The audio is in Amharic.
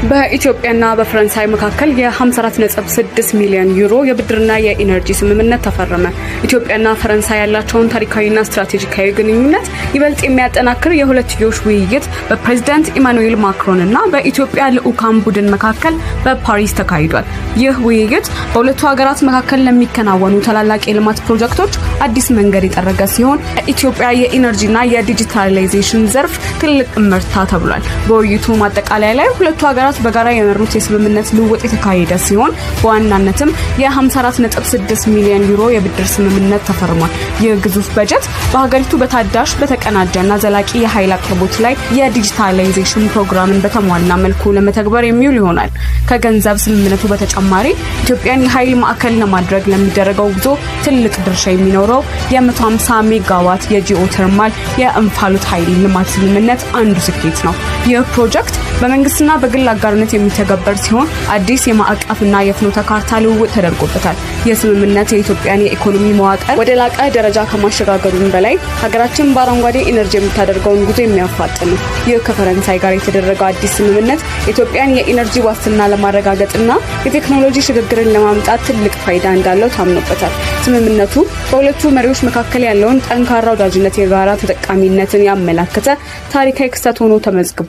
በኢትዮጵያና በፈረንሳይ መካከል የ54.6 ሚሊዮን ዩሮ የብድርና የኢነርጂ ስምምነት ተፈረመ። ኢትዮጵያና ፈረንሳይ ያላቸውን ታሪካዊና ስትራቴጂካዊ ግንኙነት ይበልጥ የሚያጠናክር የሁለትዮሽ ውይይት በፕሬዝዳንት ኢማኑኤል ማክሮን እና በኢትዮጵያ ልዑካን ቡድን መካከል በፓሪስ ተካሂዷል። ይህ ውይይት በሁለቱ ሀገራት መካከል ለሚከናወኑ ታላላቅ የልማት ፕሮጀክቶች አዲስ መንገድ የጠረገ ሲሆን ኢትዮጵያ የኢነርጂና የዲጂታላይዜሽን ዘርፍ ትልቅ ምርታ ተብሏል። በውይይቱ ማጠቃለያ ላይ ሁለቱ ሀገራት በጋራ የመሩት የስምምነት ልውውጥ የተካሄደ ሲሆን በዋናነትም የ54.6 ሚሊዮን ዩሮ የብድር ስምምነት ተፈርሟል። ይህ ግዙፍ በጀት በሀገሪቱ በታዳሽ በተቀናጀና ዘላቂ የኃይል አቅርቦት ላይ የዲጂታላይዜሽን ፕሮግራምን በተሟላ መልኩ ለመተግበር የሚውል ይሆናል። ከገንዘብ ስምምነቱ በተጨማሪ ኢትዮጵያን የኃይል ማዕከል ለማድረግ ለሚደረገው ጉዞ ትልቅ ድርሻ የሚኖረው የ150 ሜጋዋት የጂኦተርማል የእንፋሎት ኃይል ልማት ስምምነት አንዱ ስኬት ነው። ይህ ፕሮጀክት በመንግስትና በግል አጋርነት የሚተገበር ሲሆን አዲስ የማዕቀፍና የፍኖተ ካርታ ልውውጥ ተደርጎበታል። የስምምነት የኢትዮጵያን የኢኮኖሚ መዋቅር ወደ ላቀ ደረጃ ከማሸጋገሩም በላይ ሀገራችን በአረንጓዴ ኢነርጂ የምታደርገውን ጉዞ የሚያፋጥን ነው። ይህ ከፈረንሳይ ጋር የተደረገው አዲስ ስምምነት ኢትዮጵያን የኢነርጂ ዋስትና ለማረጋገጥና የቴክኖሎጂ ሽግግርን ለማምጣት ትልቅ ፋይዳ እንዳለው ታምኖበታል። ስምምነቱ በሁለቱ መሪዎች መካከል ያለውን ጠንካራ ወዳጅነት የጋራ ተጠቃሚነትን ያመላከተ ታሪካዊ ክስተት ሆኖ ተመዝግቧል።